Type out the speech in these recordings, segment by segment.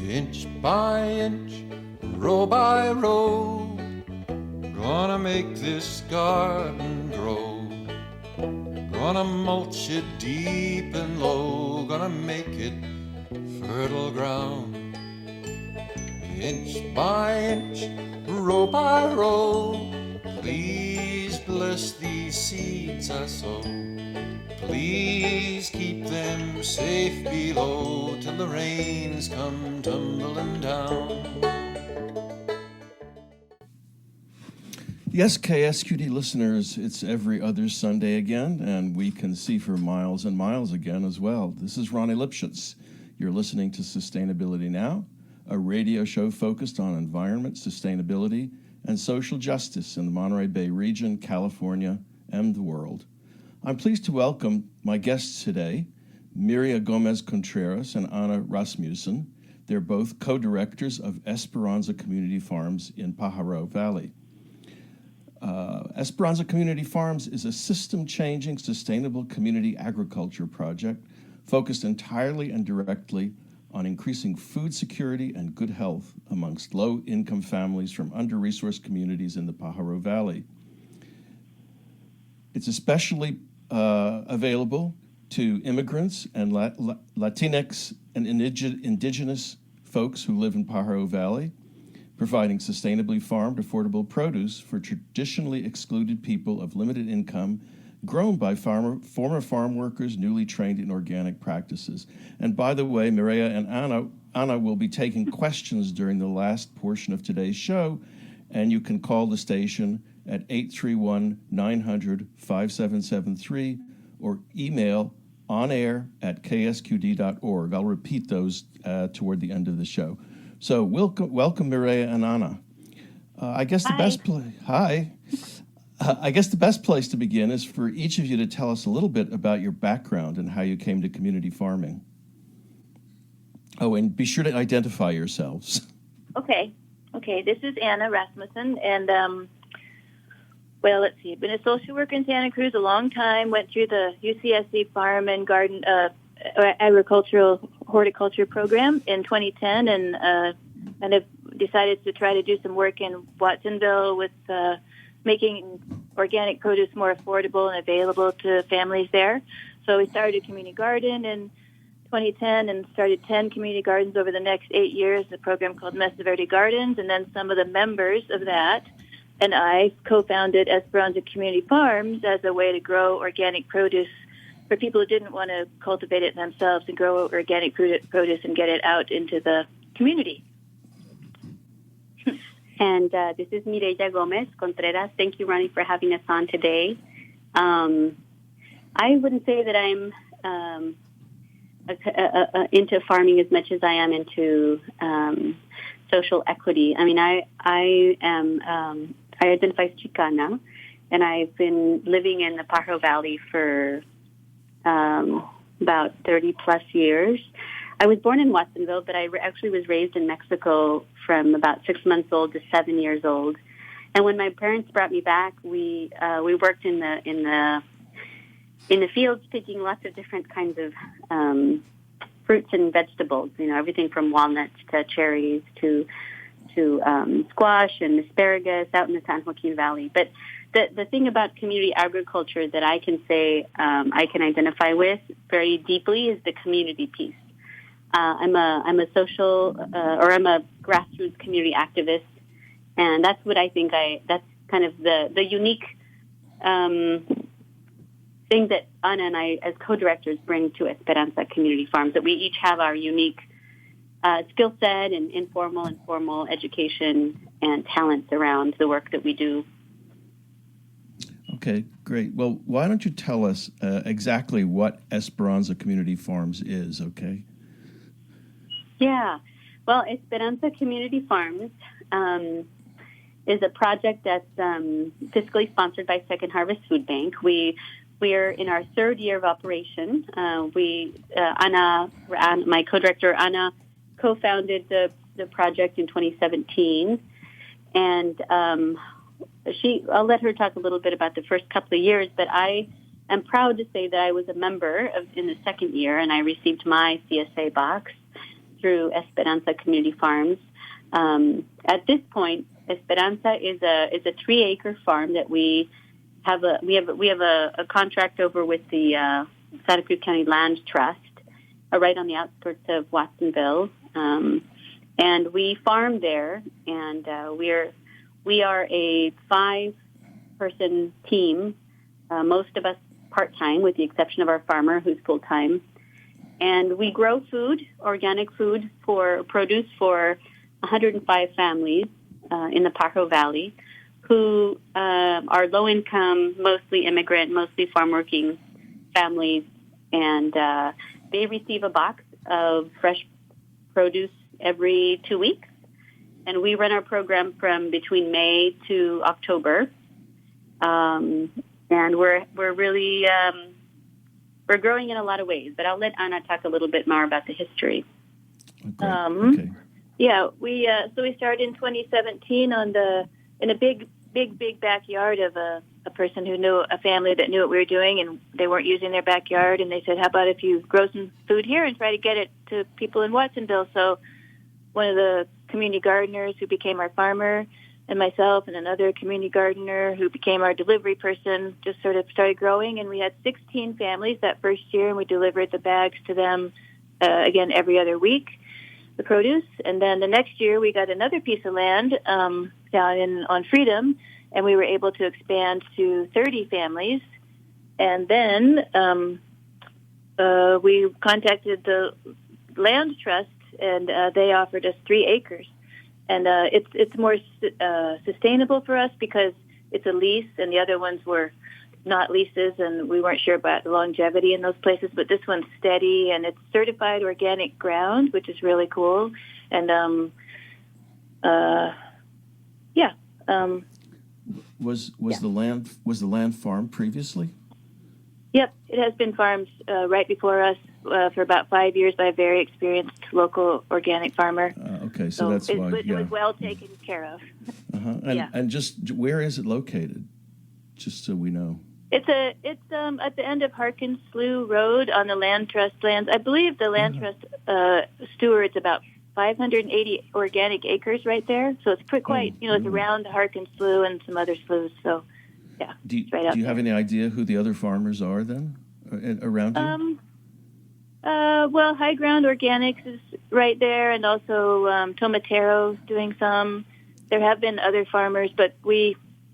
inch by inch, row by row, gonna make this garden grow. Gonna mulch it deep and low, gonna make it fertile ground. Inch by inch, row by row, please bless these seeds I sow. Please keep them safe below till the rains come tumbling down. Yes, KSQD listeners, it's every other Sunday again, and we can see for miles and miles again as well. This is Ronnie Lipschutz. You're listening to Sustainability Now, a radio show focused on environment, sustainability, and social justice in the Monterey Bay region, California, and the world. I'm pleased to welcome my guests today, Mireya Gomez-Contreras and Anna Rasmussen. They're both co-directors of Esperanza Community Farms in Pajaro Valley. Esperanza Community Farms is a system-changing, sustainable community agriculture project focused entirely and directly on increasing food security and good health amongst low-income families from under-resourced communities in the Pajaro Valley. It's especially available to immigrants and Latinx and indigenous folks who live in Pajaro Valley, providing sustainably farmed, affordable produce for traditionally excluded people of limited income, grown by former farm workers newly trained in organic practices. And by the way, Mireya and Anna will be taking questions during the last portion of today's show, and you can call the station at 831-900-5773 or email onair@ksqd.org. I'll repeat those toward the end of the show. So welcome, Mireya and Anna. I guess the best place to begin is for each of you to tell us a little bit about your background and how you came to community farming. Oh, and be sure to identify yourselves. Okay. This is Anna Rasmussen, and let's see. I've been a social worker in Santa Cruz a long time. Went through the UCSC Farm and Garden Agricultural Horticulture program in 2010, and have decided to try to do some work in Watsonville with making organic produce more affordable and available to families there. So we started a community garden in 2010 and started 10 community gardens over the next 8 years, a program called Mesa Verde Gardens, and then some of the members of that and I co-founded Esperanza Community Farms as a way to grow organic produce for people who didn't want to cultivate it themselves and grow organic produce and get it out into the community. And this is Mireya Gomez-Contreras. Thank you, Ronnie, for having us on today. I wouldn't say that I'm into farming as much as I am into social equity. I mean, I identify as Chicana, and I've been living in the Pajaro Valley for about 30-plus years. I was born in Watsonville, but I actually was raised in Mexico from about 6 months old to 7 years old. And when my parents brought me back, we worked in the fields, picking lots of different kinds of fruits and vegetables. You know, everything from walnuts to cherries to squash and asparagus out in the San Joaquin Valley. But the thing about community agriculture that I can say I can identify with very deeply is the community piece. I'm a social I'm a grassroots community activist, and that's what I think that's kind of the unique thing that Anna and I as co-directors bring to Esperanza Community Farms, that we each have our unique skill set and informal and formal education and talents around the work that we do. Okay, great. Well, why don't you tell us exactly what Esperanza Community Farms is, okay? Yeah. Well, Esperanza Community Farms is a project that's fiscally sponsored by Second Harvest Food Bank. We are in our third year of operation. Anna, my co-director, Anna, co-founded the project in 2017. And I'll let her talk a little bit about the first couple of years, but I am proud to say that I was a member in the second year, and I received my CSA box. through Esperanza Community Farms. At this point, Esperanza is a 3-acre farm that we have a contract over with the Santa Cruz County Land Trust, right on the outskirts of Watsonville, and we farm there. And we are a 5-person team, most of us part-time, with the exception of our farmer, who's full-time. And we grow food, organic food, for produce for 105 families in the Pajaro Valley, who are low-income, mostly immigrant, mostly farm-working families. And they receive a box of fresh produce every 2 weeks. And we run our program from between May to October. And we're really we're growing in a lot of ways. But I'll let Anna talk a little bit more about the history. Okay. Yeah, we started in 2017 in a big backyard of a person who knew a family that knew what we were doing, and they weren't using their backyard. And they said, "How about if you grow some food here and try to get it to people in Watsonville?" So one of the community gardeners who became our farmer, and myself and another community gardener who became our delivery person, just sort of started growing. And we had 16 families that first year, and we delivered the bags to them again every other week, the produce. And then the next year we got another piece of land down on Freedom, and we were able to expand to 30 families. And then we contacted the land trust, and they offered us 3 acres. And it's more sustainable for us because it's a lease, and the other ones were not leases, and we weren't sure about the longevity in those places. But this one's steady, and it's certified organic ground, which is really cool. And Was the land farmed previously? Yep, it has been farmed right before us for about 5 years by a very experienced local organic farmer. Okay, so that's why. It was well taken care of. And just where is it located? Just so we know. It's at the end of Harkins Slough Road on the Land Trust lands. I believe the Land Trust stewards about 580 organic acres right there. So it's it's around Harkins Slough and some other sloughs. So yeah. Do you have any idea who the other farmers are then around you? Well, High Ground Organics is right there, and also Tomatero's doing some. There have been other farmers, but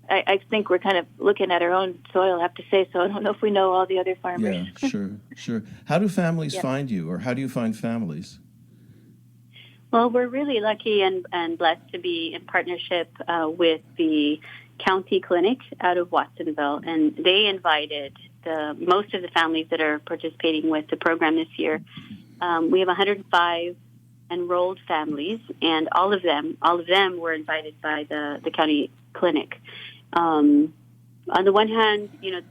I think we're kind of looking at our own soil, I have to say, so I don't know if we know all the other farmers. Yeah, sure. How do families find you, or how do you find families? Well, we're really lucky and blessed to be in partnership with the county clinic out of Watsonville, and they invited most of the families that are participating with the program this year. We have 105 enrolled families, and all of them were invited by the county clinic. On the one hand,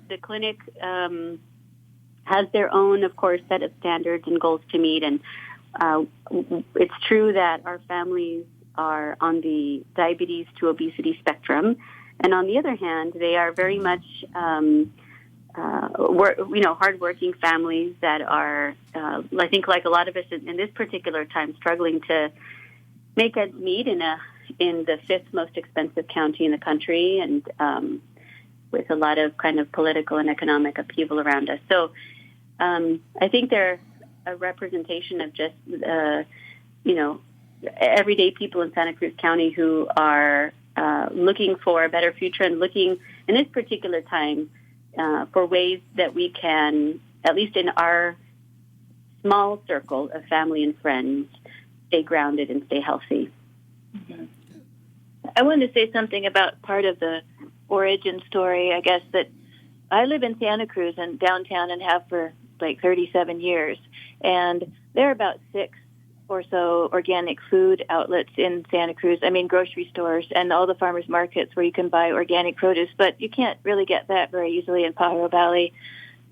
the clinic has their own, of course, set of standards and goals to meet, and it's true that our families are on the diabetes to obesity spectrum, and on the other hand, they are very much hardworking families that are, I think, like a lot of us in this particular time, struggling to make ends meet in the 5th most expensive county in the country, and with a lot of kind of political and economic upheaval around us. So I think they're a representation of just, everyday people in Santa Cruz County who are looking for a better future and looking, in this particular time, for ways that we can, at least in our small circle of family and friends, stay grounded and stay healthy. Mm-hmm. I wanted to say something about part of the origin story, I guess, that I live in Santa Cruz and downtown and have for like 37 years. And there are about 6 or so organic food outlets in Santa Cruz. I mean, grocery stores and all the farmers markets where you can buy organic produce. But you can't really get that very easily in Pajaro Valley.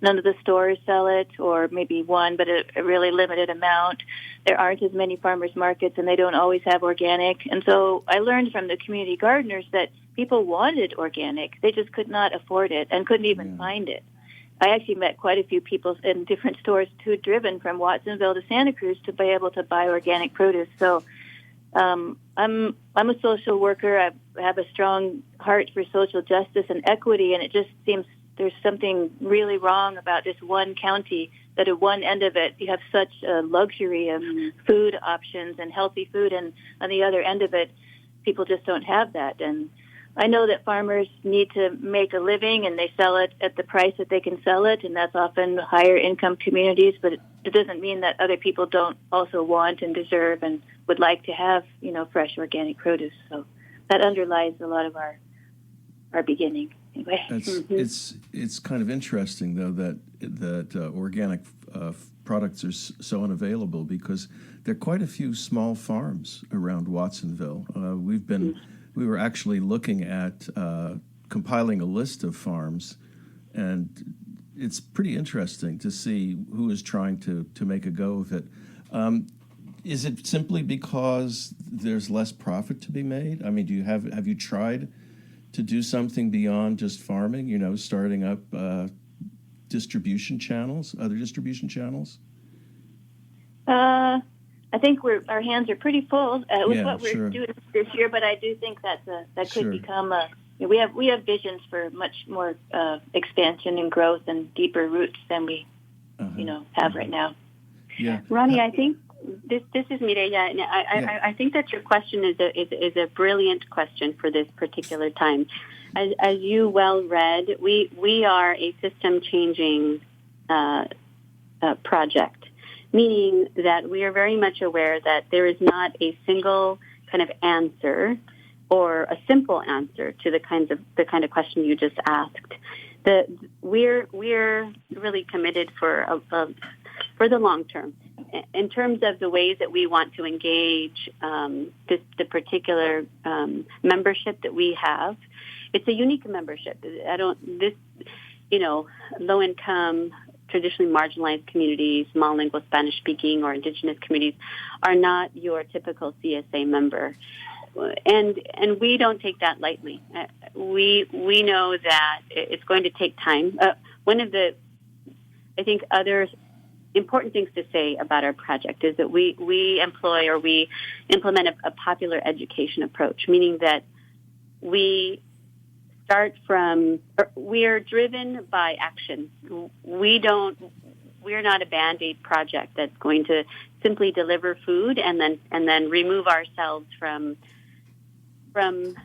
None of the stores sell it, or maybe one, but a really limited amount. There aren't as many farmers markets, and they don't always have organic. And so I learned from the community gardeners that people wanted organic. They just could not afford it and couldn't even find it. I actually met quite a few people in different stores who had driven from Watsonville to Santa Cruz to be able to buy organic produce. So I'm a social worker. I have a strong heart for social justice and equity, and it just seems there's something really wrong about this one county, that at one end of it you have such a luxury of food options and healthy food, and on the other end of it people just don't have that. And I know that farmers need to make a living, and they sell it at the price that they can sell it, and that's often higher income communities, but it doesn't mean that other people don't also want and deserve and would like to have, fresh organic produce. So that underlies a lot of our beginning. Anyway. It's kind of interesting, though, that organic products are so unavailable, because there are quite a few small farms around Watsonville. We were actually looking at compiling a list of farms, and it's pretty interesting to see who is trying to make a go of it. Is it simply because there's less profit to be made? I mean, have you tried to do something beyond just farming, starting up other distribution channels? I think our hands are pretty full with what we're doing this year, but I do think that could become we have visions for much more expansion and growth and deeper roots than we have right now. Yeah, Ronnie, I think this is Mireya, and I think that your question is a brilliant question for this particular time. As you well read, we are a system changing project. Meaning that we are very much aware that there is not a single kind of answer or a simple answer to the kind of question you just asked. We're really committed for the long term in terms of the ways that we want to engage the particular membership that we have. It's a unique membership. Low income, traditionally marginalized communities, monolingual Spanish-speaking or indigenous communities are not your typical CSA member. And we don't take that lightly. We know that it's going to take time. One of the, I think, other important things to say about our project is that we employ or we implement a popular education approach, meaning that we are driven by action. We're not a Band-Aid project that's going to simply deliver food and then remove ourselves from the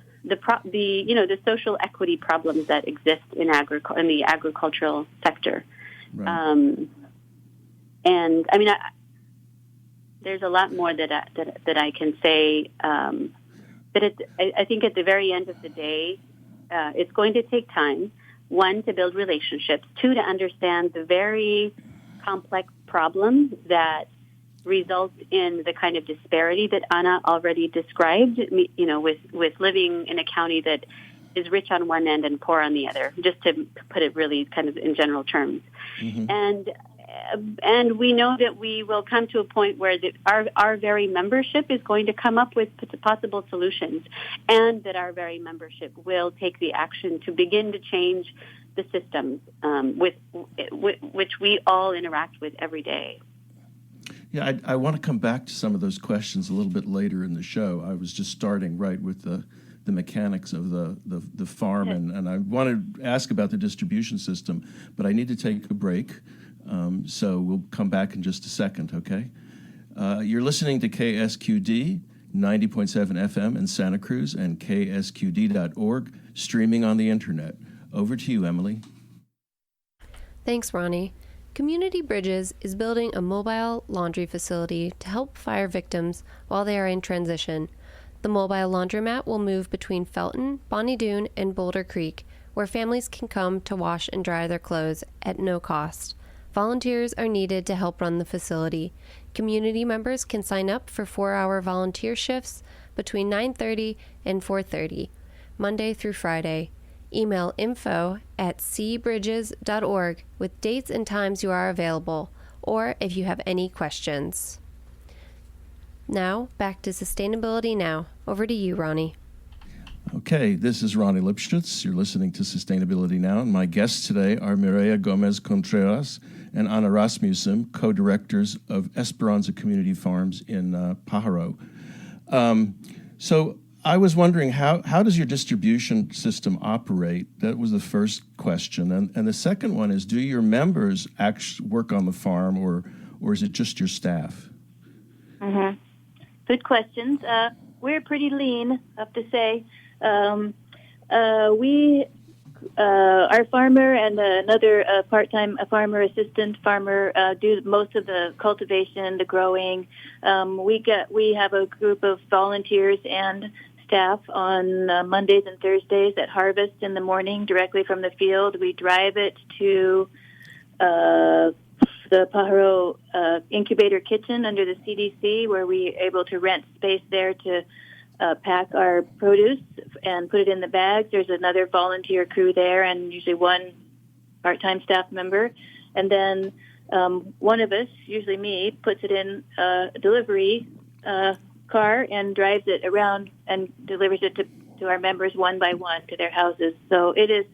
social equity problems that exist in the agricultural sector. Right. And I mean, there's a lot more that I can say, but I think at the very end of the day, it's going to take time, one, to build relationships, two, to understand the very complex problem that results in the kind of disparity that Anna already described, with living in a county that is rich on one end and poor on the other, just to put it really kind of in general terms. Mm-hmm. And we know that we will come to a point where our very membership is going to come up with possible solutions, and that our very membership will take the action to begin to change the systems with which we all interact with every day. Yeah, I want to come back to some of those questions a little bit later in the show. I was just starting right with the mechanics of the farm, and I want to ask about the distribution system, but I need to take a break. So we'll come back in just a second, okay? You're listening to KSQD 90.7 FM in Santa Cruz and ksqd.org, streaming on the internet. Over to you, Emily. Thanks, Ronnie. Community Bridges is building a mobile laundry facility to help fire victims while they are in transition. The mobile laundromat will move between Felton, Bonnie Doon, and Boulder Creek, where families can come to wash and dry their clothes at no cost. Volunteers are needed to help run the facility. Community members can sign up for 4-hour volunteer shifts between 9:30 and 4:30, Monday through Friday. Email info@cbridges.org with dates and times you are available, or if you have any questions. Now, back to Sustainability Now. Over to you, Ronnie. Okay, this is Ronnie Lipschutz. You're listening to Sustainability Now, and my guests today are Mireya Gomez-Contreras and Ana Rasmussen, co-directors of Esperanza Community Farms in Pajaro. So I was wondering, how does your distribution system operate? That was the first question. And the second one is, do your members actually work on the farm, or is it just your staff? Mm-hmm. Good questions. We're pretty lean, I have to say. Our farmer and another part-time farmer assistant farmer do most of the cultivation, the growing. We have a group of volunteers and staff on Mondays and Thursdays at harvest in the morning directly from the field. We drive it to the Pajaro incubator kitchen under the CDC, where we're able to rent space there to pack our produce and put it in the bags. There's another volunteer crew there and usually one part-time staff member. And then one of us, usually me, puts it in a delivery car and drives it around and delivers it to our members one by one to their houses. So it is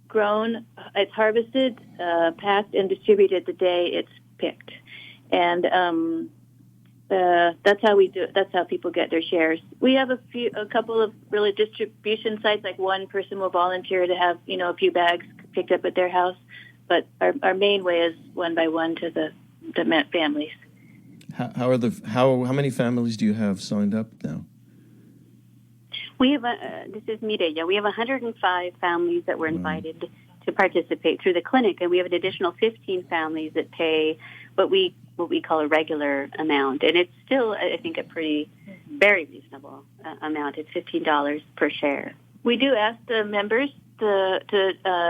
grown, it's harvested, packed, and distributed the day it's picked. And that's how we do it. That's how people get their shares. We have a couple of really distribution sites. Like one person will volunteer to have a few bags picked up at their house, but our main way is one by one to the families. How many families do you have signed up now? We have this is Mireya. We have 105 families that were invited to participate through the clinic, and we have an additional 15 families that pay what we call a regular amount, and it's still, I think, a very reasonable amount. It's $15 per share. We do ask the members to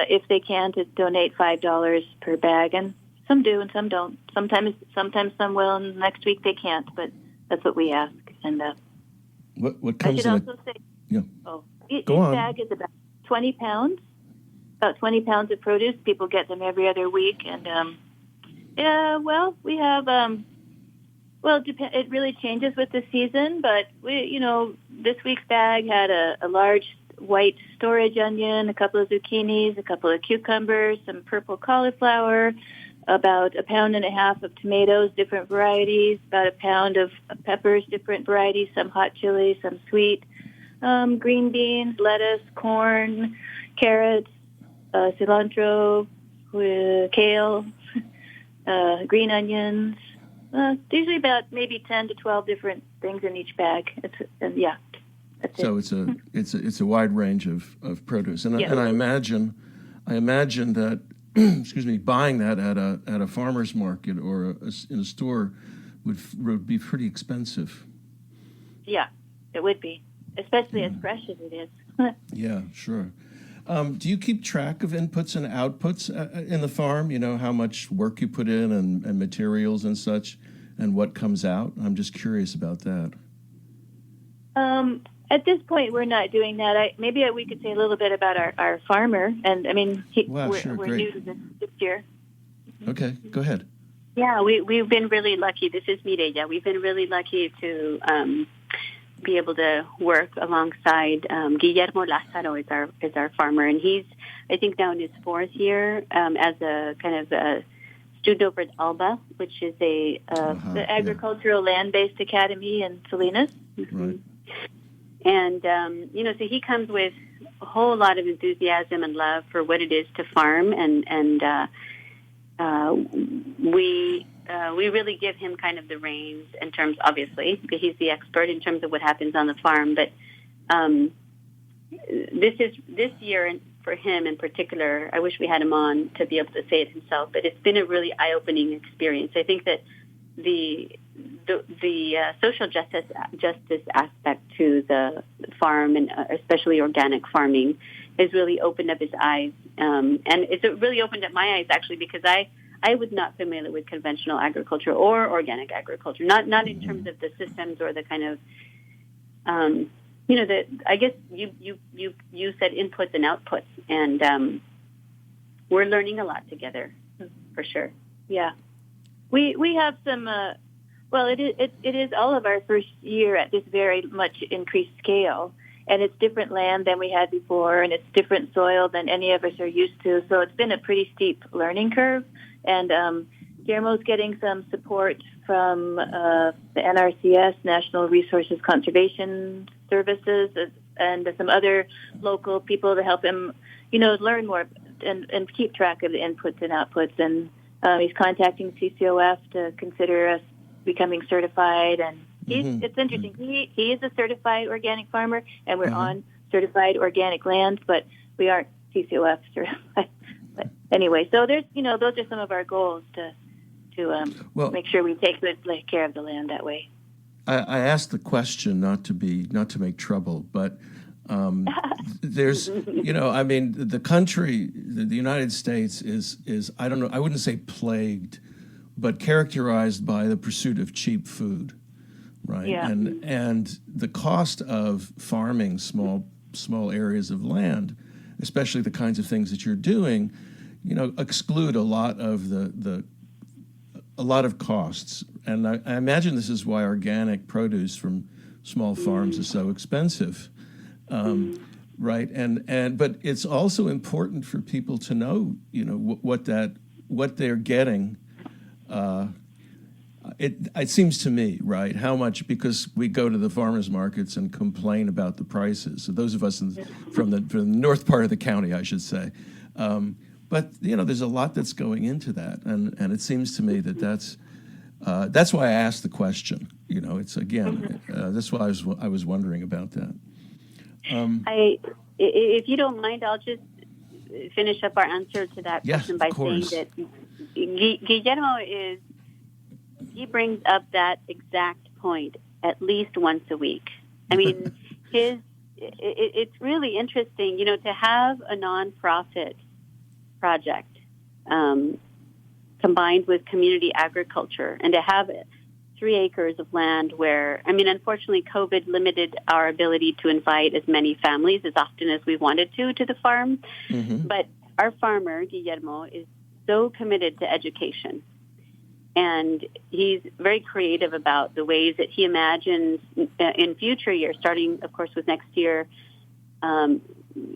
if they can, to donate $5 per bag, and some do and some don't. Sometimes some will, and next week they can't. But that's what we ask. And what comes I should in? also say, Yeah. Each Go on. bag is about 20 pounds. About 20 pounds of produce. People get them every other week, and we have. It really changes with the season, but this week's bag had a large white storage onion, a couple of zucchinis, a couple of cucumbers, some purple cauliflower, about 1.5 pounds of tomatoes, different varieties, about 1 pound of peppers, different varieties, some hot chili, some sweet, green beans, lettuce, corn, carrots, cilantro, kale, green onions. Usually about maybe 10 to 12 different things in each bag. That's So it. it's a wide range of produce, and Yeah. and I imagine that excuse me, buying that at a farmer's market or in a store would be pretty expensive. Yeah, it would be, especially as fresh as it is. Yeah, sure. Do you keep track of inputs and outputs in the farm? You know, how much work you put in and materials and such, and what comes out? I'm just curious about that. At this point, we're not doing that. Maybe we could say a little bit about our farmer. And, I mean, we're great. new to this year. Okay, go ahead. Yeah, we've been really lucky. This is Mireya. We've been really lucky to be able to work alongside Guillermo Lázaro is our farmer, and he's, I think, now in his 4th year as a kind of a student over at ALBA, which is the Agricultural Land-Based Academy in Salinas. Right. And so he comes with a whole lot of enthusiasm and love for what it is to farm, and we really give him kind of the reins in terms, obviously, he's the expert in terms of what happens on the farm. But this year, and for him in particular, I wish we had him on to be able to say it himself, but it's been a really eye-opening experience. I think that the social justice aspect to the farm, and especially organic farming, has really opened up his eyes. And it's really opened up my eyes, actually, because I was not familiar with conventional agriculture or organic agriculture, not in terms of the systems or the kind of, I guess you said inputs and outputs, and we're learning a lot together, for sure. Yeah. We have some, it is all of our first year at this very much increased scale. and it's different land than we had before, and it's different soil than any of us are used to. So it's been a pretty steep learning curve. And Guillermo's getting some support from the NRCS, National Resources Conservation Services, and some other local people to help him, learn more and keep track of the inputs and outputs. And he's contacting CCOF to consider us becoming certified. And it's interesting. He is a certified organic farmer, and we're on certified organic land, but we aren't CCOF certified. But anyway, so there's, those are some of our goals to make sure we take good care of the land that way. I asked the question not to make trouble, but there's, the country, the United States is I don't know, I wouldn't say plagued, but characterized by the pursuit of cheap food, right? Yeah. And the cost of farming small areas of land, especially the kinds of things that you're doing, exclude a lot of a lot of costs. And I imagine this is why organic produce from small farms is so expensive, right? But it's also important for people to know, what they're getting. It seems to me, right, how much, because we go to the farmers markets and complain about the prices. So those of us from the north part of the county, I should say. But there's a lot that's going into that, and it seems to me that's why I asked the question. It's again, that's why I was wondering about that. If you don't mind, I'll just finish up our answer to that question by saying that Guillermo he brings up that exact point at least once a week. I mean, it's really interesting, to have a nonprofit project combined with community agriculture, and to have 3 acres of land where, unfortunately, COVID limited our ability to invite as many families as often as we wanted to the farm. But our farmer, Guillermo, is so committed to education. And he's very creative about the ways that he imagines in future years, starting, of course, with next year.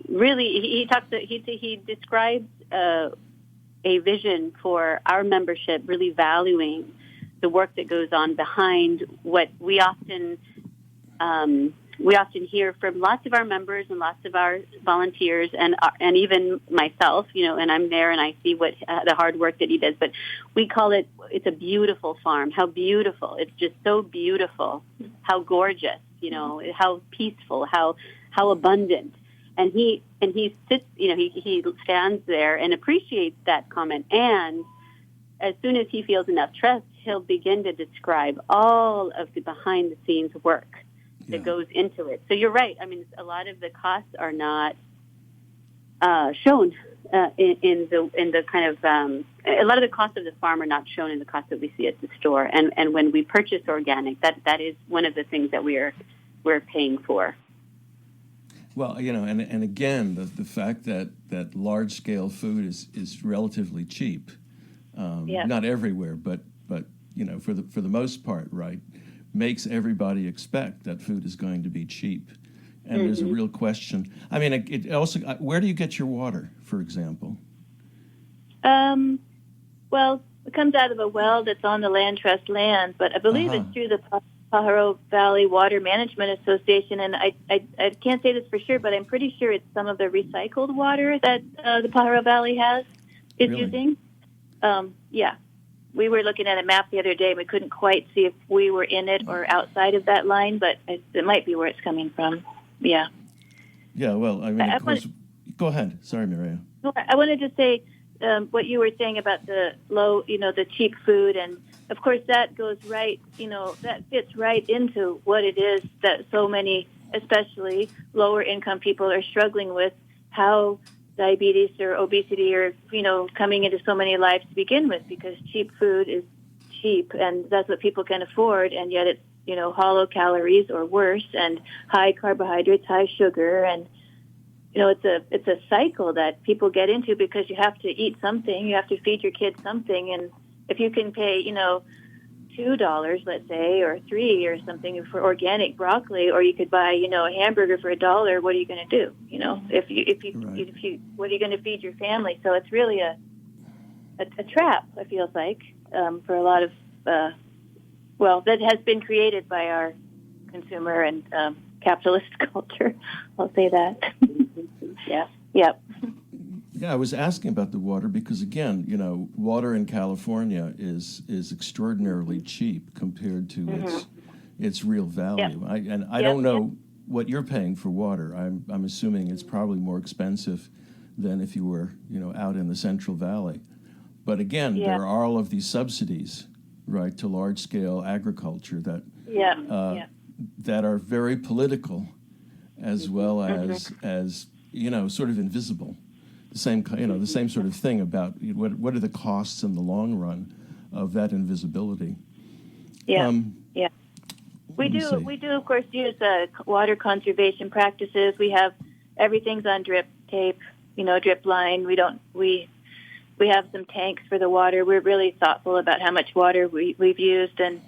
Really, he describes a vision for our membership, really valuing the work that goes on behind what we often hear from lots of our members and lots of our volunteers and even myself, and I'm there and I see what the hard work that he does. But we call it's a beautiful farm. How beautiful! It's just so beautiful. How gorgeous! How peaceful. How abundant. And he sits, he stands there and appreciates that comment. And as soon as he feels enough trust, he'll begin to describe all of the behind-the-scenes work that goes into it. So you're right. A lot of the costs are not shown in the kind of a lot of the costs of the farm are not shown in the cost that we see at the store. And when we purchase organic, that is one of the things that we're paying for. Well, and again, the fact that large-scale food is relatively cheap, not everywhere, but for the most part, right, makes everybody expect that food is going to be cheap, and there's a real question. It also, where do you get your water, for example? Well, it comes out of a well that's on the land trust land, but I believe it's through the Pajaro Valley Water Management Association, and I can't say this for sure, but I'm pretty sure it's some of the recycled water that the Pajaro Valley is using. We were looking at a map the other day. We couldn't quite see if we were in it or outside of that line, but it might be where it's coming from. Yeah. Yeah, well, of course, go ahead. Sorry, Mireya. I wanted to say what you were saying about the low, the cheap food, and of course that goes right, that fits right into what it is that so many, especially lower income people, are struggling with, how diabetes or obesity are, coming into so many lives to begin with, because cheap food is cheap and that's what people can afford, and yet it's, hollow calories or worse, and high carbohydrates, high sugar, and it's a cycle that people get into because you have to eat something, you have to feed your kids something, and if you can pay, $2, let's say, or $3 or something for organic broccoli, or you could buy, a hamburger for $1. What are you going to do? What are you going to feed your family? So it's really a trap, I feel like, for a lot of, that has been created by our consumer and capitalist culture. I'll say that. Yeah. Yep. Yeah, I was asking about the water because, again, water in California is extraordinarily cheap compared to its real value. Yep. I don't know what you're paying for water. I'm assuming it's probably more expensive than if you were, out in the Central Valley. But again, there are all of these subsidies, right, to large-scale agriculture that that are very political, as well as sort of invisible. The same sort of thing about what are the costs in the long run of that invisibility. Yeah, We do, of course, use water conservation practices. We have everything's on drip tape, drip line. We have some tanks for the water. We're really thoughtful about how much water we've used. And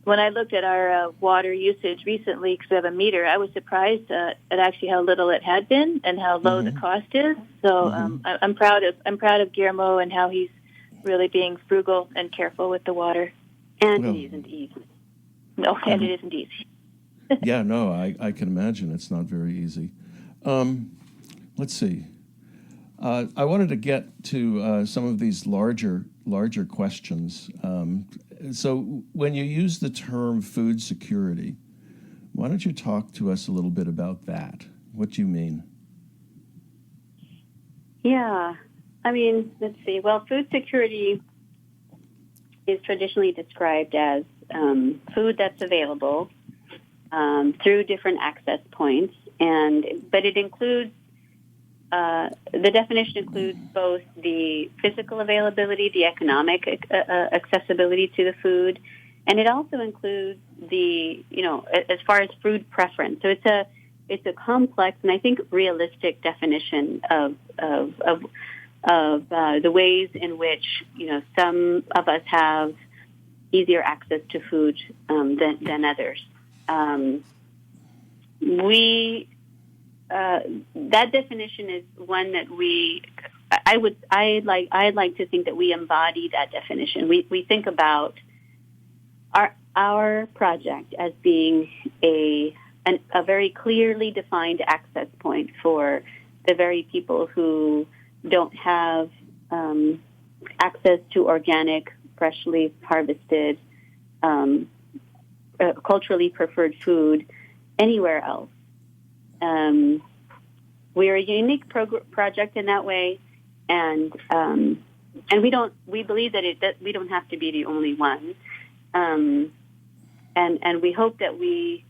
when I looked at our water usage recently, because we have a meter, I was surprised at actually how little it had been and how low the cost is. So I'm proud of Guillermo and how he's really being frugal and careful with the water. And it isn't easy. No, and it isn't easy. Yeah, no, I can imagine it's not very easy. Let's see. I wanted to get to some of these larger questions. So when you use the term food security, why don't you talk to us a little bit about that? What do you mean? Yeah. Let's see. Well, food security is traditionally described as food that's available through different access points, but it includes the definition includes both the physical availability, the economic accessibility to the food, and it also includes the as far as food preference. So it's a complex and I think realistic definition of the ways in which some of us have easier access to food than others. That definition is one that I'd like to think that we embody that definition. We think about our project as being a very clearly defined access point for the very people who don't have access to organic, freshly harvested, culturally preferred food anywhere else. We're a unique project in that way, and we believe that we don't have to be the only one, and we hope that we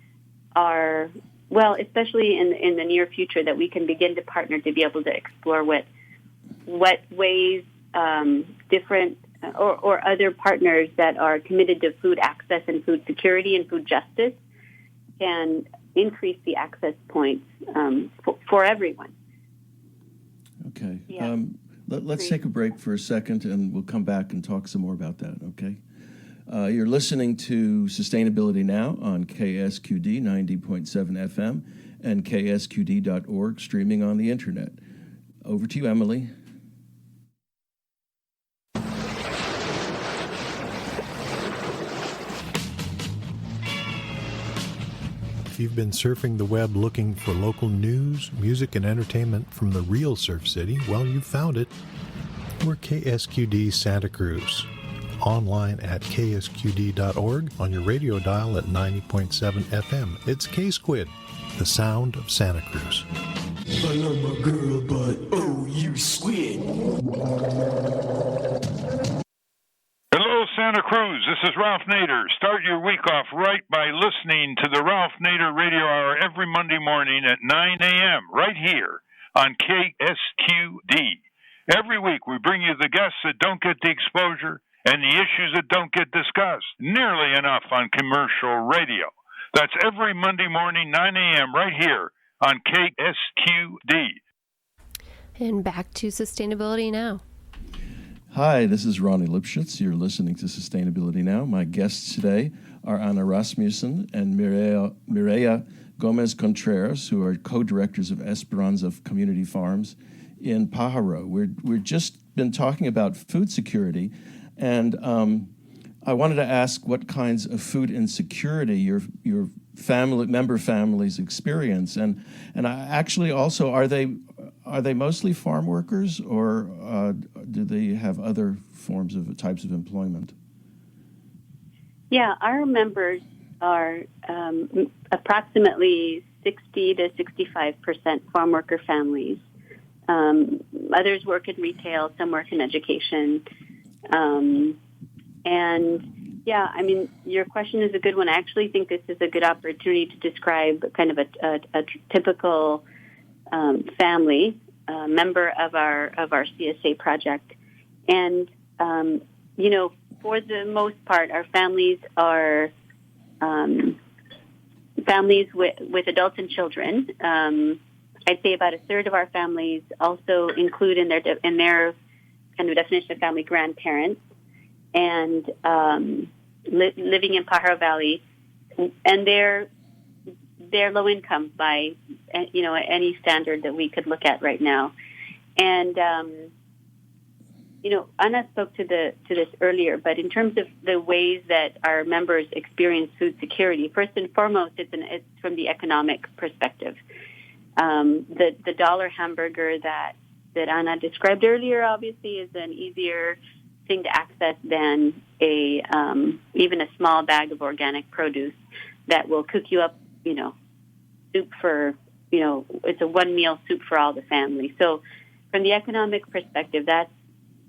are, well, especially in the near future, that we can begin to partner to be able to explore what ways different or other partners that are committed to food access and food security and food justice can increase the access points for everyone. Okay. Yeah. Let's take a break for a second, and we'll come back and talk some more about that, okay? You're listening to Sustainability Now on KSQD 90.7 FM and ksqd.org, streaming on the internet. Over to you, Emily. If you've been surfing the web looking for local news, music, and entertainment from the real Surf City, well, you've found it. We're KSQD Santa Cruz. Online at ksqd.org, on your radio dial at 90.7 FM. It's K-Squid, the sound of Santa Cruz. I love my girl, but oh, you squid. Hello, Santa Cruz. This is Ralph Nader. Start your week off right by listening to the Ralph Nader Radio Hour every Monday morning at 9 a.m. right here on KSQD. Every week we bring you the guests that don't get the exposure and the issues that don't get discussed nearly enough on commercial radio. That's every Monday morning, 9 a.m. right here on KSQD. And back to Sustainability Now. Hi, this is Ronnie Lipschutz. You're listening to Sustainability Now. My guests today are Anna Rasmussen and Mireya Gomez-Contreras, who are co-directors of Esperanza Community Farms in Pajaro. We've just been talking about food security, and I wanted to ask what kinds of food insecurity your member families experience, and I actually also are they mostly farm workers, or do they have other types of employment? Yeah, our members are approximately 60 to 65% farm worker families. Others work in retail, some work in education. And yeah, I mean, your question is a good one. I actually think this is a good opportunity to describe kind of a typical family member of our CSA project. And for the most part, our families are families with adults and children. I'd say about a third of our families also include in their kind of definition of family grandparents, and living in Pajaro Valley, and they're low income by any standard that we could look at right now. And Anna spoke to this earlier, but in terms of the ways that our members experience food security, first and foremost, it's from the economic perspective. The dollar hamburger that Anna described earlier obviously is an easier thing to access than even a small bag of organic produce that will cook you up, soup for, it's a one meal soup for all the family. So from the economic perspective, that's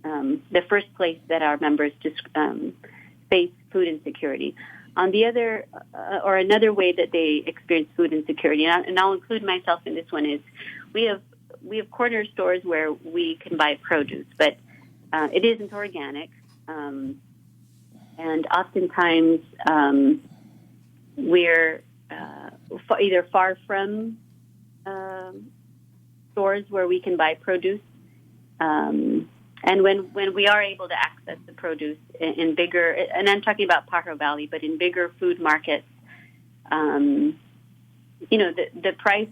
the first place that our members face food insecurity. On the other, or another way that they experience food insecurity, and I'll include myself in this one, is we have corner stores where we can buy produce, but it isn't organic, and oftentimes we're either far from stores where we can buy produce. And when we are able to access the produce in bigger, and I'm talking about Pajaro Valley, but in bigger food markets, the price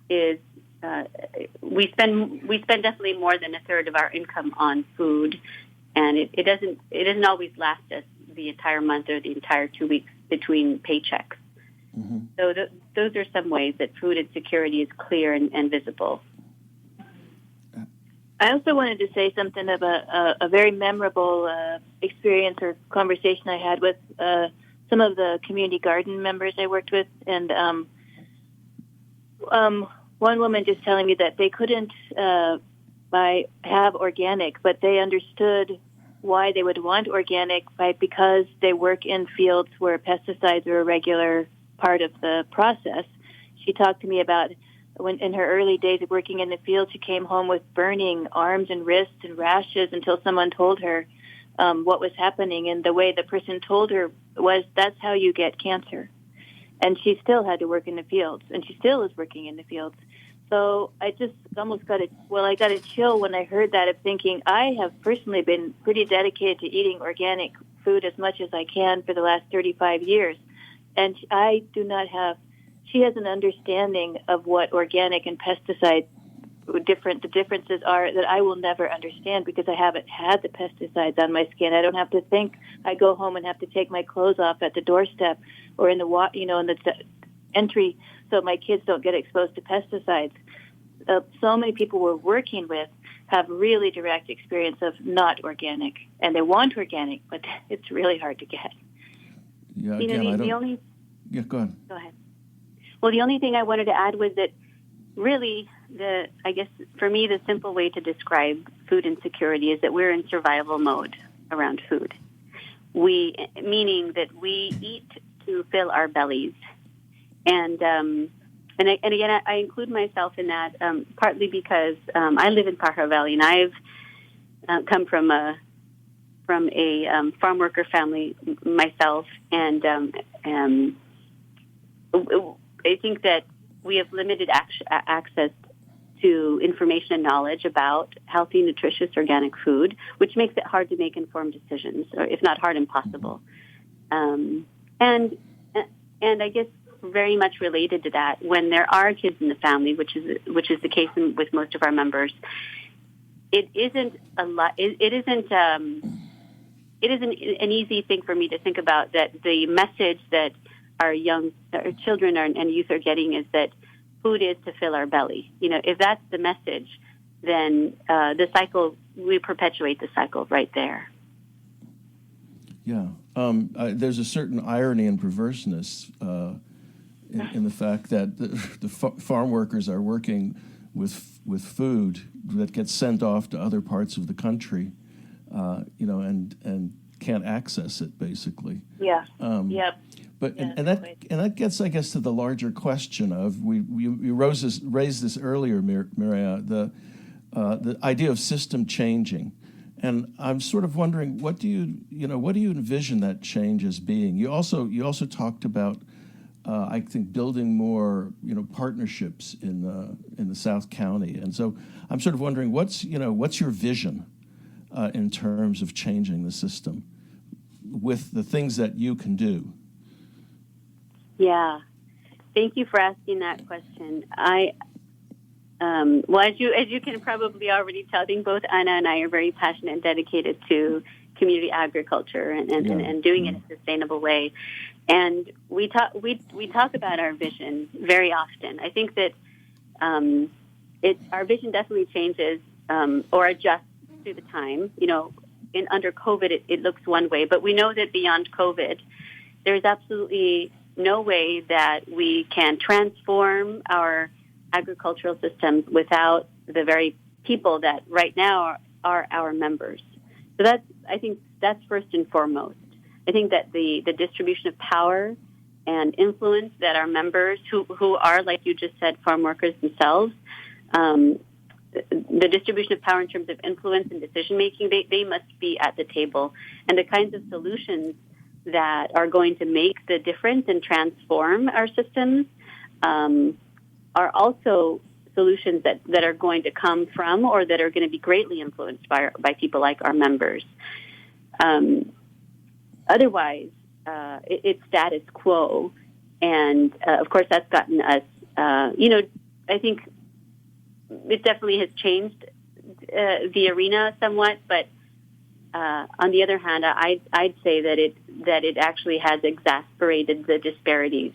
is we spend definitely more than a third of our income on food, and it doesn't always last us the entire month or the entire 2 weeks between paychecks. Mm-hmm. So those are some ways that food insecurity is clear and visible. I also wanted to say something about a very memorable experience or conversation I had with some of the community garden members I worked with, and one woman just telling me that they couldn't have organic, but they understood why they would want organic because they work in fields where pesticides are a regular part of the process. She talked to me about when in her early days of working in the field, she came home with burning arms and wrists and rashes until someone told her what was happening. And the way the person told her was, that's how you get cancer. And she still had to work in the fields, and she still is working in the fields. So I just almost got a chill when I heard that, of thinking, I have personally been pretty dedicated to eating organic food as much as I can for the last 35 years. And she has an understanding of what organic and pesticide the differences are that I will never understand, because I haven't had the pesticides on my skin. I don't have to think. I go home and have to take my clothes off at the doorstep or in the in the entry so my kids don't get exposed to pesticides. So many people we're working with have really direct experience of not organic, and they want organic, but it's really hard to get. Yeah, Yeah, go ahead. Go ahead. Well, the only thing I wanted to add was that really, I guess for me, the simple way to describe food insecurity is that we're in survival mode around food. Meaning that we eat to fill our bellies. And again, I include myself in that partly because I live in Pajaro Valley, and I've come from a farm worker family myself, and I think that we have limited access to information and knowledge about healthy, nutritious, organic food, which makes it hard to make informed decisions, or if not hard, impossible. And I guess very much related to that, when there are kids in the family, which is the case with most of our members, it isn't an easy thing for me to think about that the message that our children and youth are getting is that food is to fill our belly. If that's the message, then we perpetuate the cycle right there. Yeah. There's a certain irony and perverseness in the fact that the farm workers are working with food that gets sent off to other parts of the country, and can't access it, basically. Yeah. Yep. But and that gets, I guess, to the larger question of you raised this earlier, Mireya, the idea of system changing, and I'm sort of wondering what do you envision that change as being? You also talked about I think building more partnerships in the South County, and so I'm sort of wondering what's your vision in terms of changing the system with the things that you can do. Yeah, thank you for asking that question. Well, as you can probably already tell, I think both Anna and I are very passionate and dedicated to community agriculture and doing it in a sustainable way. And we talk about our vision very often. I think that our vision definitely changes or adjusts through the time. Under COVID, it looks one way, but we know that beyond COVID, there's absolutely no way that we can transform our agricultural systems without the very people that right now are our members. So I think that's first and foremost. I think that the distribution of power and influence that our members, who are, like you just said, farm workers themselves, the distribution of power in terms of influence and decision-making, they must be at the table. And the kinds of solutions that are going to make the difference and transform our systems are also solutions that are going to come from or that are going to be greatly influenced by people like our members. Otherwise, it's status quo. And, of course, that's gotten us, I think it definitely has changed the arena somewhat, but on the other hand, I'd say that it actually has exacerbated the disparities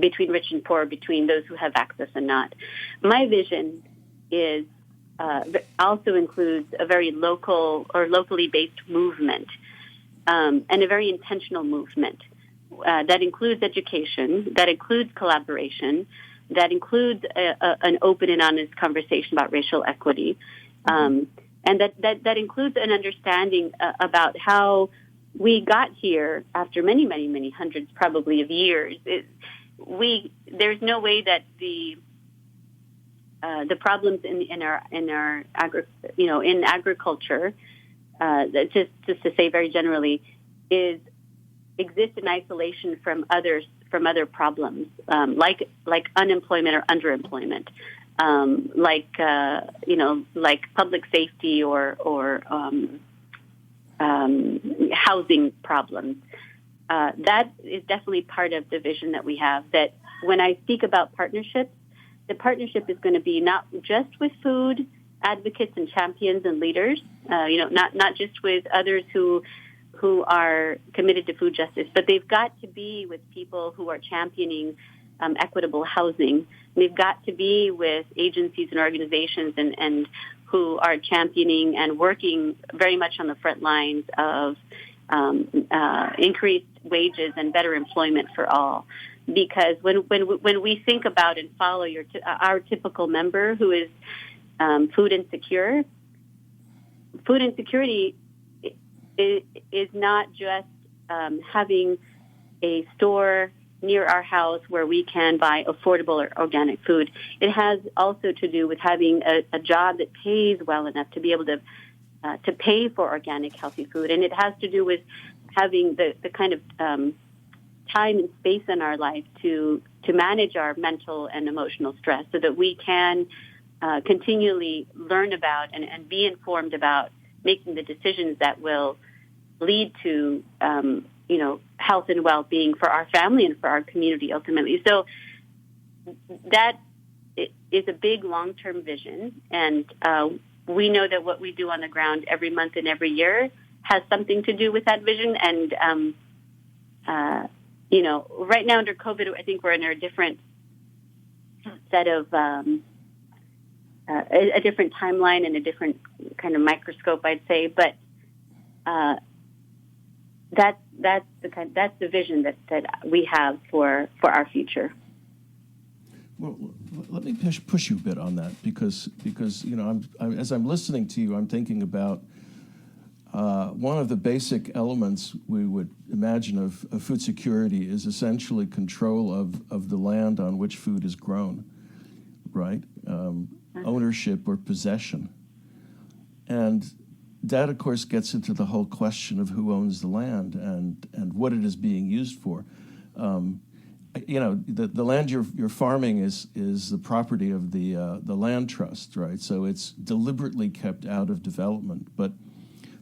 between rich and poor, between those who have access and not. My vision is also includes a very local or locally based movement, and a very intentional movement that includes education, that includes collaboration, that includes an open and honest conversation about racial equity, and that includes an understanding about how we got here after many, many, many hundreds, probably, of years. There's no way that the problems in agriculture, just to say very generally, exist in isolation from other problems, like unemployment or underemployment, like public safety or housing problems. That is definitely part of the vision that we have. That when I speak about partnerships, the partnership is going to be not just with food advocates and champions and leaders, not just with others who are committed to food justice, but they've got to be with people who are championing equitable housing. They've got to be with agencies and organizations and who are championing and working very much on the front lines of increased wages and better employment for all. Because when we think about and follow our typical member who is food insecure, food insecurity is not just having a store near our house where we can buy affordable or organic food. It has also to do with having a job that pays well enough to be able to pay for organic, healthy food. And it has to do with having the kind of time and space in our life to manage our mental and emotional stress so that we can continually learn about and be informed about making the decisions that will lead to, health and well-being for our family and for our community ultimately. So that is a big long-term vision, and we know that what we do on the ground every month and every year has something to do with that vision. And, right now under COVID, I think we're in a different set of a different timeline and a different kind of microscope, I'd say. But that's the vision that we have for our future. Well, let me push you a bit on that because as I'm listening to you, I'm thinking about one of the basic elements we would imagine of food security is essentially control of the land on which food is grown, right? Ownership or possession. And that, of course, gets into the whole question of who owns the land and what it is being used for. The land you're farming is the property of the land trust, right? So it's deliberately kept out of development. But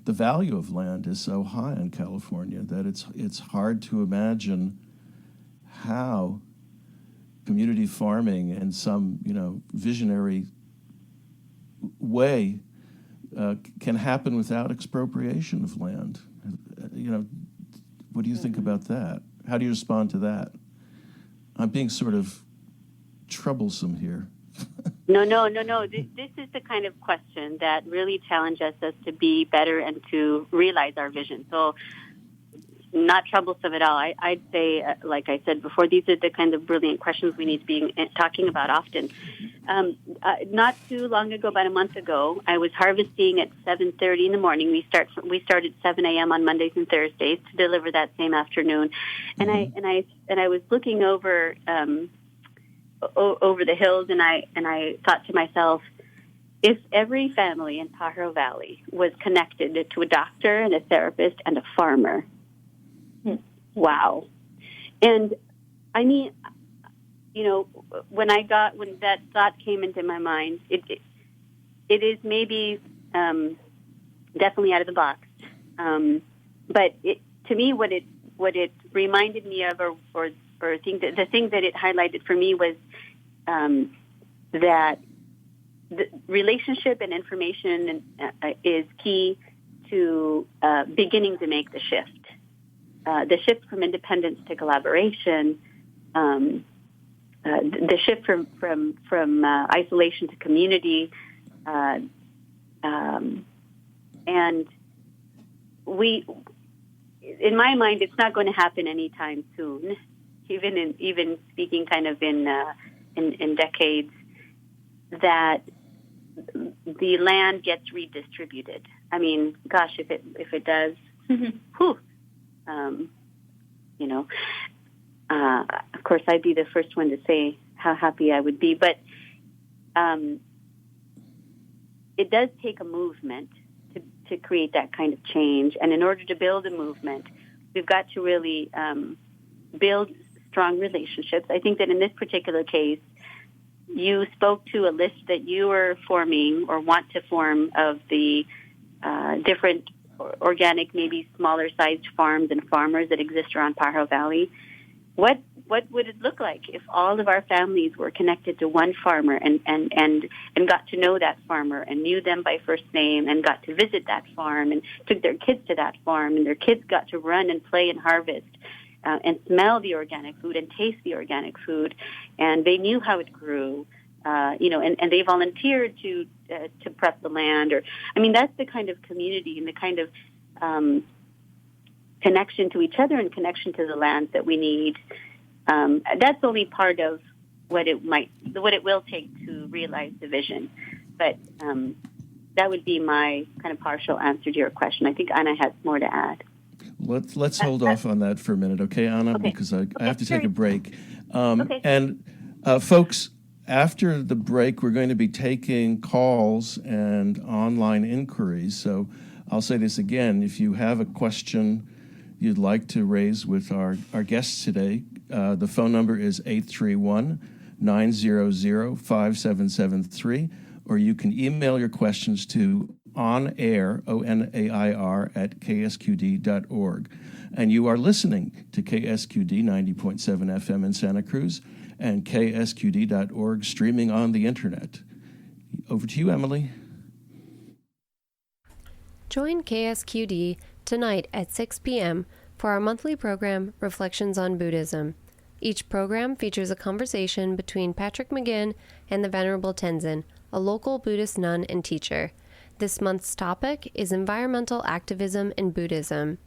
the value of land is so high in California that it's hard to imagine how community farming in some visionary way can happen without expropriation of land. What do you think about that? How do you respond to that? I'm being sort of troublesome here. No. This is the kind of question that really challenges us to be better and to realize our vision. So not troublesome at all. I'd say, like I said before, these are the kind of brilliant questions we need to be talking about often. Not too long ago, about a month ago, I was harvesting at 7:30 in the morning. We start at 7 a.m. on Mondays and Thursdays to deliver that same afternoon. And I was looking over the hills, and I thought to myself, if every family in Pajaro Valley was connected to a doctor and a therapist and a farmer, wow. And I mean, when that thought came into my mind, it is maybe definitely out of the box. But to me, what it reminded me of, or the thing that it highlighted for me was that the relationship and information is key to beginning to make the shift. The shift from independence to collaboration, the shift from isolation to community, and we, in my mind, it's not going to happen anytime soon. Even speaking kind of in decades, that the land gets redistributed. I mean, gosh, if it does, whew. Of course, I'd be the first one to say how happy I would be, but it does take a movement to create that kind of change. And in order to build a movement, we've got to really build strong relationships. I think that in this particular case, you spoke to a list that you were forming or want to form of the different organic, maybe smaller-sized farms and farmers that exist around Pajaro Valley. What would it look like if all of our families were connected to one farmer and got to know that farmer and knew them by first name and got to visit that farm and took their kids to that farm and their kids got to run and play and harvest and smell the organic food and taste the organic food, and they knew how it grew, and they volunteered to prep the land. That's the kind of community and the kind of connection to each other and connection to the land that we need. That's only part of what it will take to realize the vision. But that would be my kind of partial answer to your question. I think Anna has more to add. Let's hold off on that for a minute, okay, Anna? Okay. Because I have to take a break. Okay. And folks, after the break, we're going to be taking calls and online inquiries. So I'll say this again. If you have a question, you'd like to raise with our guests today, the phone number is 831-900-5773, or you can email your questions to onair, O-N-A-I-R, at ksqd.org. And you are listening to KSQD 90.7 FM in Santa Cruz and ksqd.org, streaming on the internet. Over to you, Emily. Join KSQD tonight at 6 p.m. for our monthly program, Reflections on Buddhism. Each program features a conversation between Patrick McGinn and the Venerable Tenzin, a local Buddhist nun and teacher. This month's topic is environmental activism in Buddhism.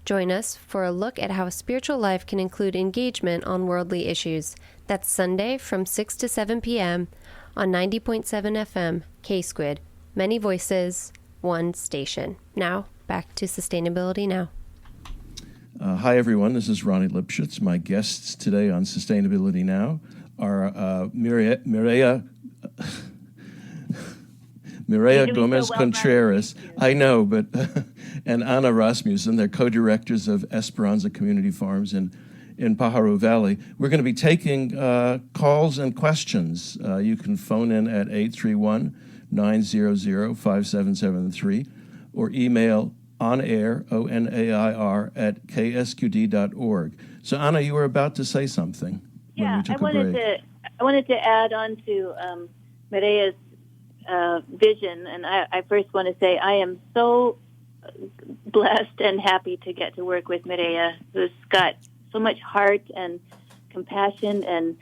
Join us for a look at how a spiritual life can include engagement on worldly issues. That's Sunday from 6 to 7 p.m. on 90.7 FM, K-Squid. Many voices, one station. Now, back to Sustainability Now. Hi, everyone. This is Ronnie Lipschutz. My guests today on Sustainability Now are Mireya Gomez-Contreras. I know, but and Anna Rasmussen. They're co-directors of Esperanza Community Farms in Pajaro Valley. We're going to be taking calls and questions. You can phone in at 831-900-5773 or email onair, O-N-A-I-R, at ksqd.org. So, Anna, you were about to say something. Yeah, I wanted to add on to Mireya's vision, and I first want to say I am so blessed and happy to get to work with Mireya, who's got so much heart and compassion and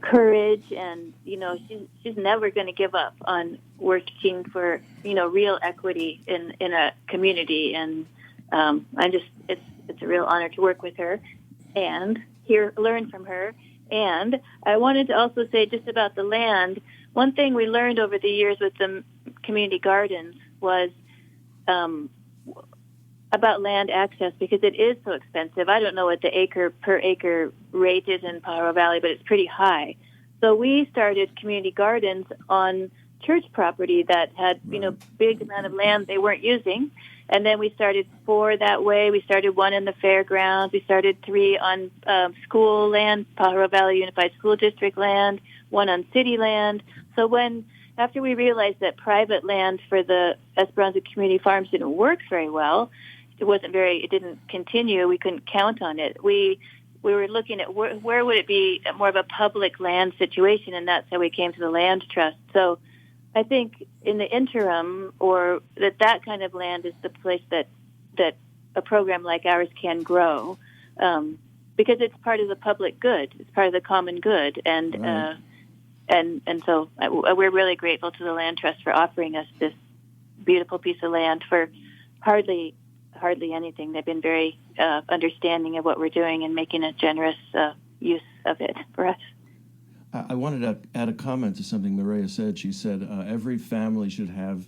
courage, and she's never going to give up on working for real equity in a community, and it's a real honor to work with her and learn from her. And I wanted to also say just about the land. One thing we learned over the years with the community gardens was about land access, because it is so expensive. I don't know what the per acre rate is in Pajaro Valley, but it's pretty high. So we started community gardens on church property that had big amount of land they weren't using, and then we started 4 that way. We started 1 in the fairgrounds. We started 3 on school land, Pajaro Valley Unified School District land, 1 on city land. So after we realized that private land for the Esperanza Community Farms didn't work very well, it didn't continue, we couldn't count on it. We were looking at where would it be more of a public land situation, and that's how we came to the land trust. So I think in the interim, or that kind of land is the place that a program like ours can grow, because it's part of the public good. It's part of the common good, and right. And so we're really grateful to the Land Trust for offering us this beautiful piece of land for hardly anything. They've been very understanding of what we're doing and making a generous use of it for us. I wanted to add a comment to something Mireya said. She said every family should have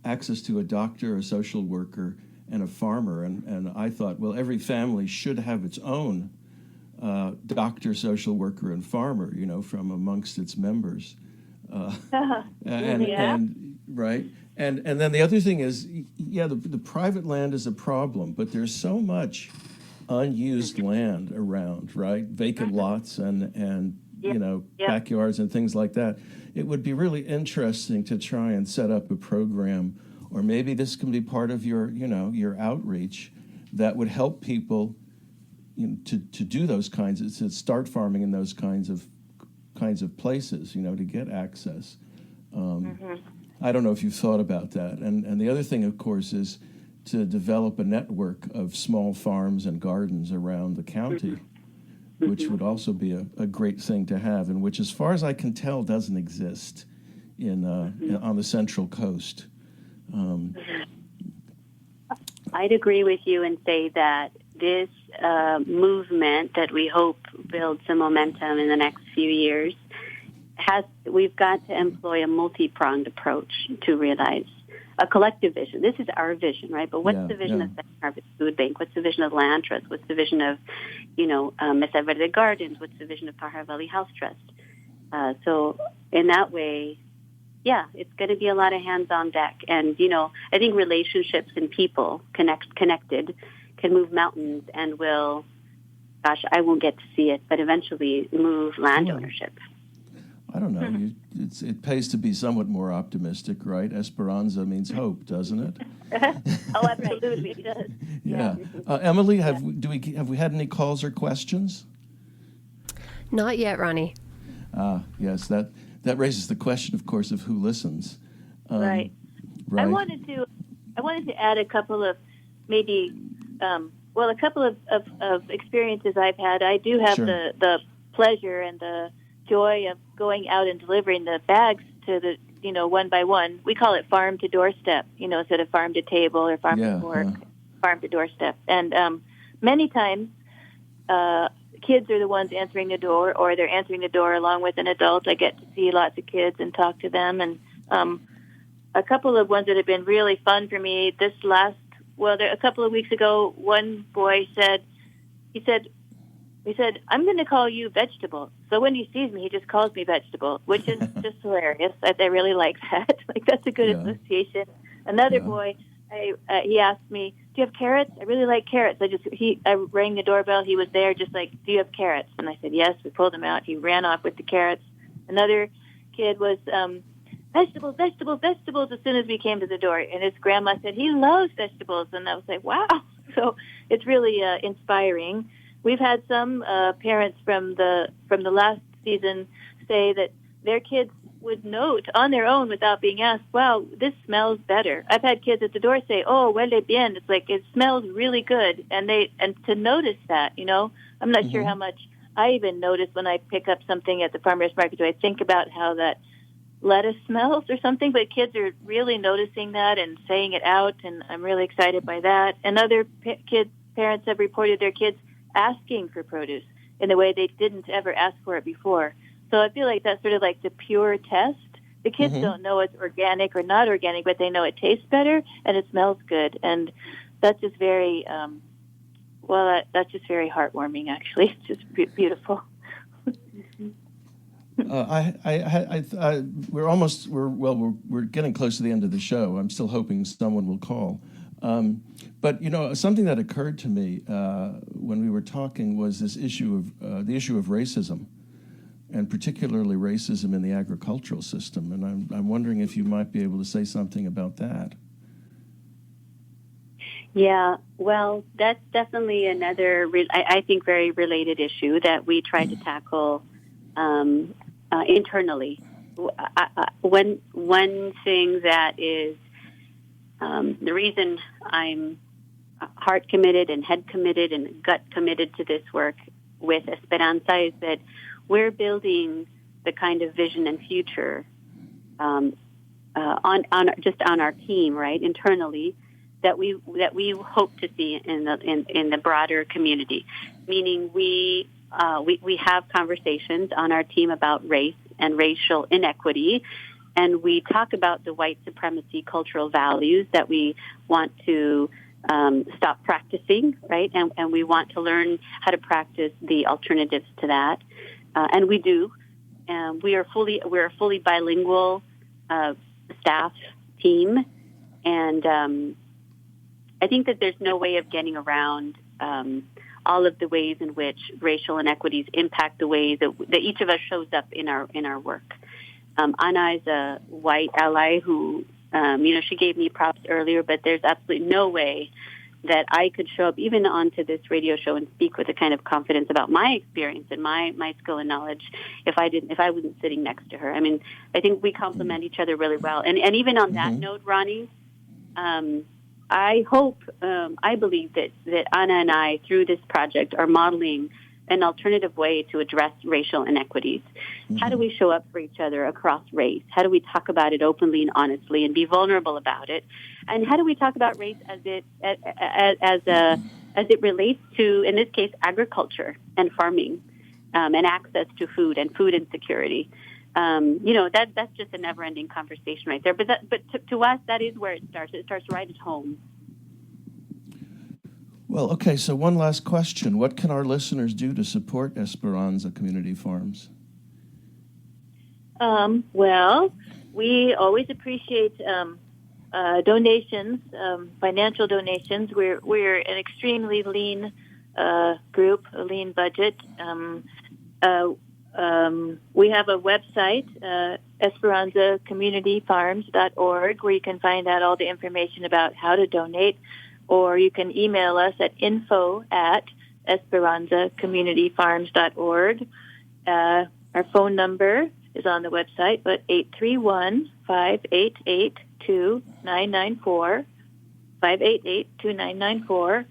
access to a doctor, a social worker, and a farmer. And I thought, well, every family should have its own doctor, social worker, and farmer, from amongst its members. And right. And then the other thing is, the private land is a problem, but there's so much unused land around, right? Vacant lots and backyards and things like that. It would be really interesting to try and set up a program, or maybe this can be part of your outreach that would help people to do those to start farming in those kinds of places, to get access. I don't know if you've thought about that. And the other thing, of course, is to develop a network of small farms and gardens around the county, which would also be a great thing to have, and which, as far as I can tell, doesn't exist on the Central Coast. I'd agree with you and say that this movement that we hope builds some momentum in the next few years we've got to employ a multi-pronged approach to realize a collective vision. This is our vision, right? But what's the vision of the Harvest Food Bank? What's the vision of Land Trust? What's the vision of, Mesa Verde Gardens? What's the vision of Pajaro Valley Health Trust? So in that way, it's going to be a lot of hands on deck. And, I think relationships and people connected can move mountains and will, gosh, I won't get to see it, but eventually move land ownership. I don't know. It pays to be somewhat more optimistic, right? Esperanza means hope, doesn't it? Oh, absolutely, it does. Yeah. Emily, have we had any calls or questions? Not yet, Ronnie. Yes, that raises the question, of course, of who listens. Right. I wanted to add a couple of maybe, a couple of experiences I've had. I do have the pleasure and the joy of going out and delivering the bags to the, one by one. We call it farm to doorstep, instead of farm to table or farm to fork, farm to doorstep. And many times, kids are the ones answering the door, or they're answering the door along with an adult. I get to see lots of kids and talk to them. And a couple of ones that have been really fun for me a couple of weeks ago, one boy said, he said, I'm going to call you Vegetable. So when he sees me, he just calls me Vegetable, which is just hilarious. I really like that. Like, that's a good association. Another boy, he asked me, do you have carrots? I really like carrots. I rang the doorbell. He was there, just like, do you have carrots? And I said, yes. We pulled him out. He ran off with the carrots. Another kid was, vegetables, vegetables, vegetables, as soon as we came to the door. And his grandma said, he loves vegetables. And I was like, wow. So it's really inspiring. We've had some parents from the last season say that their kids would note on their own without being asked, wow, this smells better. I've had kids at the door say, oh, huele bien. It's like, it smells really good. And to notice that, I'm not sure how much I even notice when I pick up something at the farmer's market. Do I think about how that lettuce smells or something? But kids are really noticing that and saying it out, and I'm really excited by that. And other parents have reported their kids asking for produce in the way they didn't ever ask for it before. So I feel like that's sort of like the pure test. The kids don't know it's organic or not organic, but they know it tastes better and it smells good. And that's just very, that's just very heartwarming, actually. It's just beautiful. We're getting close to the end of the show. I'm still hoping someone will call. But something that occurred to me when we were talking was this issue of the issue of racism, and particularly racism in the agricultural system. And I'm wondering if you might be able to say something about that. Yeah, well, that's definitely another, I think, very related issue that we try to tackle internally. One thing that is the reason I'm heart committed and head committed and gut committed to this work with Esperanza is that we're building the kind of vision and future on our team, right, internally, that we hope to see in the broader community. Meaning we have conversations on our team about race and racial inequity, and we talk about the white supremacy cultural values that we want to stop practicing, right? And we want to learn how to practice the alternatives to that, and we do. We're a fully bilingual staff team, and I think that there's no way of getting around all of the ways in which racial inequities impact the ways that each of us shows up in our work. Ana is a white ally who, she gave me props earlier, but there's absolutely no way that I could show up even onto this radio show and speak with a kind of confidence about my experience and my skill and knowledge if I wasn't sitting next to her. I mean, I think we complement each other really well. And even on that note, Ronnie, I believe that Ana and I, through this project, are modeling an alternative way to address racial inequities. How do we show up for each other across race? How do we talk about it openly and honestly and be vulnerable about it? And how do we talk about race as it relates to, in this case, agriculture and farming, and access to food and food insecurity? That's just a never-ending conversation right there. But to us, that is where it starts. It starts right at home. Well, okay, so one last question. What can our listeners do to support Esperanza Community Farms? Well, we always appreciate donations, financial donations. We're an extremely lean group, a lean budget. We have a website, esperanzacommunityfarms.org, where you can find out all the information about how to donate, or you can email us at info@esperanzacommunityfarms.org. Our phone number is on the website, but 831-588-2994, 588-2994.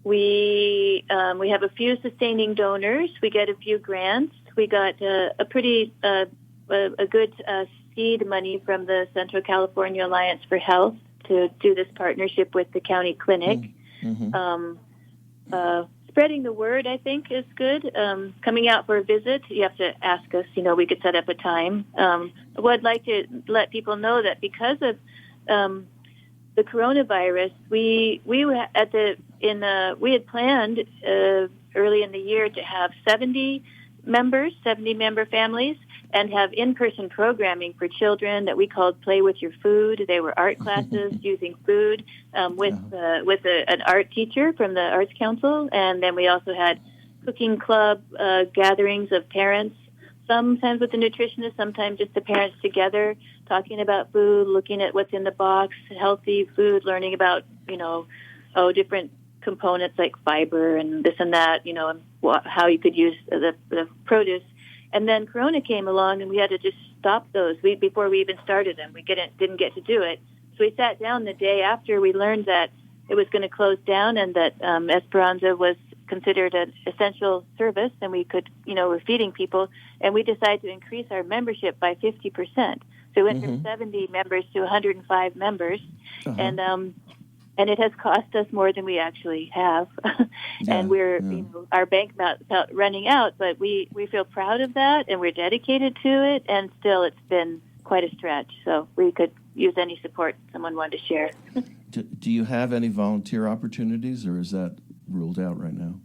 We have a few sustaining donors. We get a few grants. We got a pretty a good seed money from the Central California Alliance for Health to do this partnership with the county clinic. Mm-hmm. Spreading the word, I think, is good. Coming out for a visit, you have to ask us. We could set up a time. I'd like to let people know that because of the coronavirus, we had planned early in the year to have 70 member families, and have in-person programming for children that we called Play With Your Food. They were art classes using food with an art teacher from the Arts Council, and then we also had cooking club gatherings of parents, sometimes with the nutritionist, sometimes just the parents together, talking about food, looking at what's in the box, healthy food, learning about, different components like fiber and this and that, and how you could use the produce. And then Corona came along, and we had to just stop those before we even started them. We didn't get to do it. So we sat down the day after we learned that it was going to close down, and that Esperanza was considered an essential service, and we could, we're feeding people, and we decided to increase our membership by 50%. So we went from 70 members to 105 members, and it has cost us more than we actually have. And we're, our bank account running out, but we feel proud of that, and we're dedicated to it, and still it's been quite a stretch. So we could use any support someone wanted to share. Do you have any volunteer opportunities, or is that ruled out right now?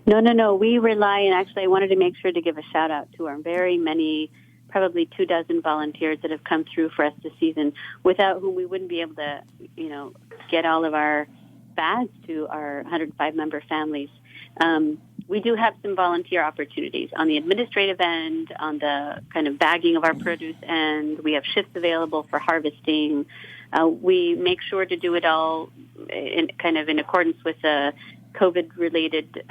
No. We rely, and actually I wanted to make sure to give a shout out to our very many, probably 24 volunteers that have come through for us this season, without whom we wouldn't be able to, get all of our fads to our 105 member families. We do have some volunteer opportunities on the administrative end, on the kind of bagging of our produce end. We have shifts available for harvesting. We make sure to do it all in accordance with the COVID-related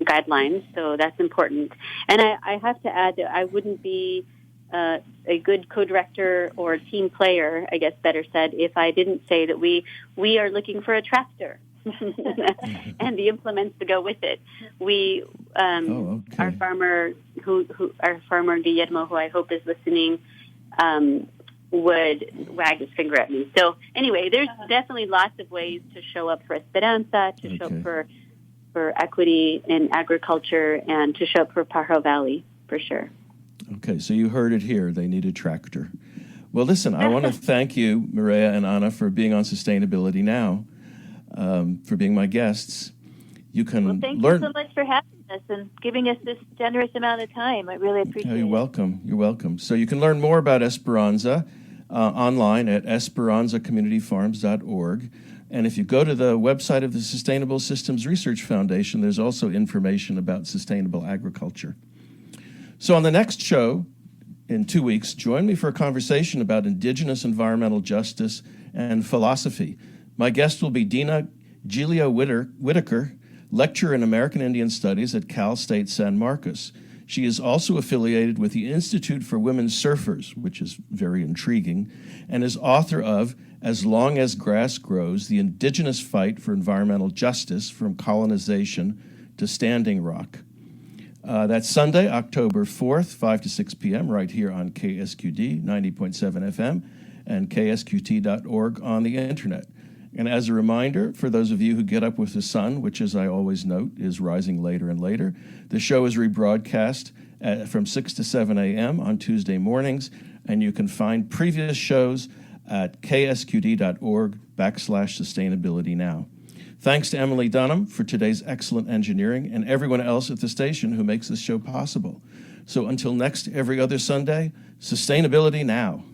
guidelines, so that's important. And I have to add that I wouldn't be a good co-director or team player, I guess better said, if I didn't say that we are looking for a tractor and the implements to go with it. We our farmer our farmer Guillermo, who I hope is listening, would wag his finger at me. So anyway, there's definitely lots of ways to show up for Esperanza, to show up for equity in agriculture, and to show up for Pajaro Valley, for sure. Okay, so you heard it here. They need a tractor. Well, listen, I want to thank you, Mireya and Anna, for being on Sustainability Now, for being my guests. You can thank learn. you so much for having us and giving us this generous amount of time. I really appreciate it. You're welcome. You're welcome. So you can learn more about Esperanza online at esperanzacommunityfarms.org. And if you go to the website of the Sustainable Systems Research Foundation, there's also information about sustainable agriculture. So on the next show, in 2 weeks, join me for a conversation about Indigenous environmental justice and philosophy. My guest will be Dina Gilia Whitaker, lecturer in American Indian Studies at Cal State San Marcos. She is also affiliated with the Institute for Women Surfers, which is very intriguing, and is author of As Long as Grass Grows, The Indigenous Fight for Environmental Justice from Colonization to Standing Rock. That's Sunday, October 4th, 5 to 6 p.m., right here on KSQD 90.7 FM and ksqt.org on the internet. And as a reminder, for those of you who get up with the sun, which, as I always note, is rising later and later, the show is rebroadcast from 6 to 7 a.m. on Tuesday mornings, and you can find previous shows at ksqd.org/sustainability-now. Thanks to Emily Dunham for today's excellent engineering and everyone else at the station who makes this show possible. So until next every other Sunday, Sustainability Now.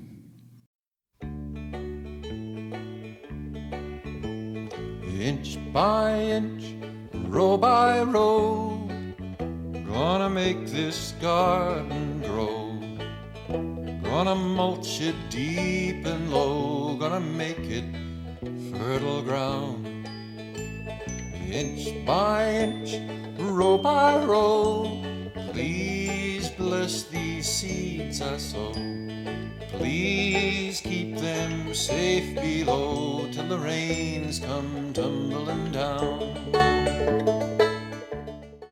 by inch, row by row, gonna make this garden grow. Gonna mulch it deep and low, gonna make it fertile ground. Inch by inch, row by row, please bless these seeds I sow. Please keep them safe below till the rains come tumbling down.